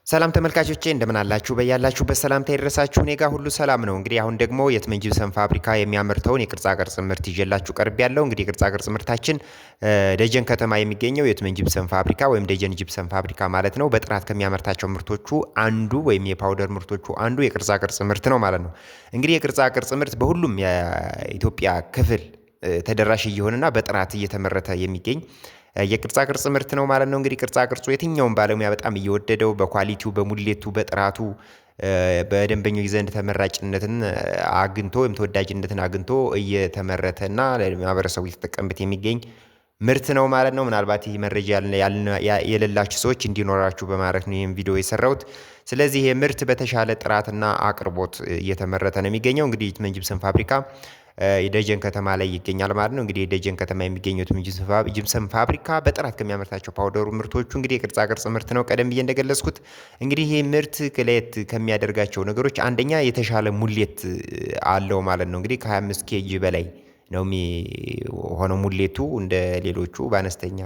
ሰላም ተመልካቾቼ እንደምን አላችሁ? በያላችሁበት ሰላምታ ይድረሳችሁ። እኔ ጋር ሁሉ ሰላም ነው። እንግዲህ አሁን ደግሞ የትመን ጂፕሰም ፋብሪካ የሚያመርተውን የቅርጻ ቅርጽ ምርት ይዤላችሁ ቀርቤያለሁ። እንግዲህ የቅርጻ ቅርጽ ምርታችን ደጀን ከተማ የሚገኘው የትመን ጂፕሰም ፋብሪካ ወይም ደጀን ጂፕሰም ፋብሪካ ማለት ነው። በጥራት ከሚያመርታቸው ምርቶቹ አንዱ ወይም የፓውደር ምርቶቹ አንዱ የቅርጻ ቅርጽ ምርት ነው ማለት ነው። እንግዲህ የቅርጻ ቅርጽ ምርት በሁሉም የኢትዮጵያ ክፍል ተደራሽ እየሆነና በጥራት እየተመረተ የሚገኝ የቅርጻ ቅርጽ ምርት ነው ማለት ነው። እንግዲህ ቅርጻ ቅርጹ የትኛውም ባለሙያ በጣም እየወደደው በኳሊቲው፣ በሙሌቱ፣ በጥራቱ በደንበኞች ዘንድ ተመራጭነትን አግኝቶ ወይም ተወዳጅነትን አግኝቶ እየተመረተና ለማህበረሰቡ እየተጠቀምበት የሚገኝ ምርት ነው ማለት ነው። ምናልባት ይህ መረጃ የሌላችሁ ሰዎች እንዲኖራችሁ በማድረግ ነው ይህን ቪዲዮ የሰራሁት። ስለዚህ ይህ ምርት በተሻለ ጥራትና አቅርቦት እየተመረተ ነው የሚገኘው። እንግዲህ የትመን ጂፕሰም ፋብሪካ የደጀን ከተማ ላይ ይገኛል ማለት ነው። እንግዲህ የደጀን ከተማ የሚገኘው የትመን ጂፕሰም ፋብሪካ በጥራት ከሚያመርታቸው ፓውደሩ ምርቶቹ እንግዲህ የቅርጻ ቅርጽ ምርት ነው። ቀደም ብዬ እንደገለጽኩት እንግዲህ ይህ ምርት ለየት ከሚያደርጋቸው ነገሮች አንደኛ የተሻለ ሙሌት አለው ማለት ነው። እንግዲህ ከ25 ኬጂ በላይ ነው የሚሆነው ሙሌቱ። እንደ ሌሎቹ በአነስተኛ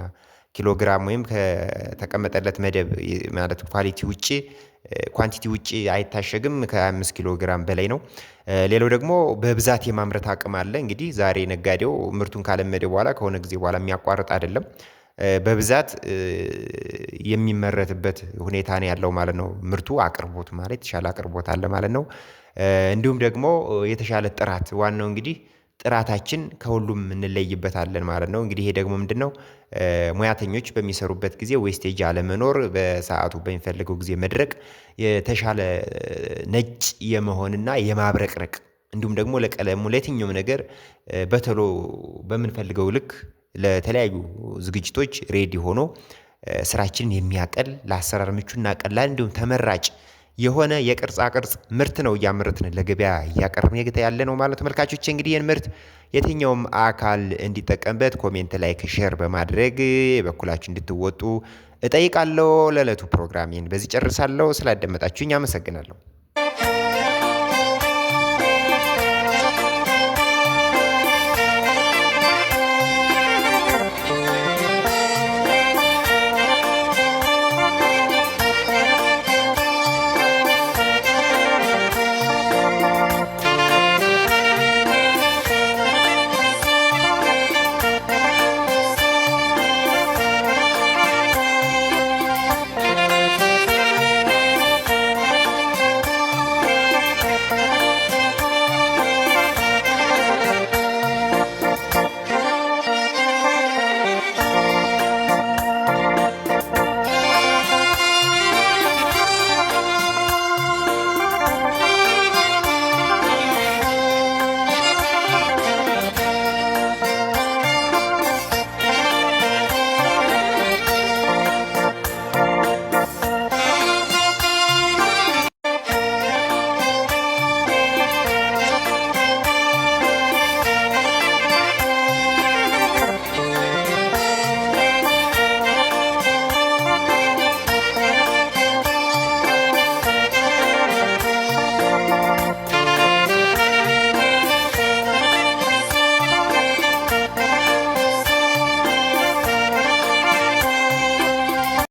ኪሎግራም ወይም ከተቀመጠለት መደብ ማለት ኳሊቲ ውጪ ኳንቲቲ ውጪ አይታሸግም። ከ25 ኪሎ ግራም በላይ ነው። ሌላው ደግሞ በብዛት የማምረት አቅም አለ። እንግዲህ ዛሬ ነጋዴው ምርቱን ካለመደ በኋላ ከሆነ ጊዜ በኋላ የሚያቋርጥ አይደለም። በብዛት የሚመረትበት ሁኔታ ነው ያለው ማለት ነው። ምርቱ አቅርቦት ማለት የተሻለ አቅርቦት አለ ማለት ነው። እንዲሁም ደግሞ የተሻለ ጥራት ዋናው እንግዲህ ጥራታችን ከሁሉም እንለይበታለን ማለት ነው። እንግዲህ ይሄ ደግሞ ምንድነው? ሙያተኞች በሚሰሩበት ጊዜ ዌስቴጅ አለመኖር፣ በሰዓቱ በሚፈልገው ጊዜ መድረቅ፣ የተሻለ ነጭ የመሆንና የማብረቅረቅ እንዲሁም ደግሞ ለቀለሙ ለየትኛውም ነገር በቶሎ በምንፈልገው ልክ ለተለያዩ ዝግጅቶች ሬዲ ሆኖ ስራችንን የሚያቀል ለአሰራር ምቹና ቀላል እንዲሁም ተመራጭ የሆነ የቅርጻ ቅርጽ ምርት ነው እያመረትን ለገበያ እያቀረብን ያለ ነው ማለት ተመልካቾች። እንግዲህ ይህን ምርት የትኛውም አካል እንዲጠቀምበት ኮሜንት፣ ላይክ፣ ሼር በማድረግ የበኩላችሁ እንድትወጡ እጠይቃለሁ። ለዕለቱ ፕሮግራሜን በዚህ ጨርሳለሁ። ስላዳመጣችሁኝ አመሰግናለሁ።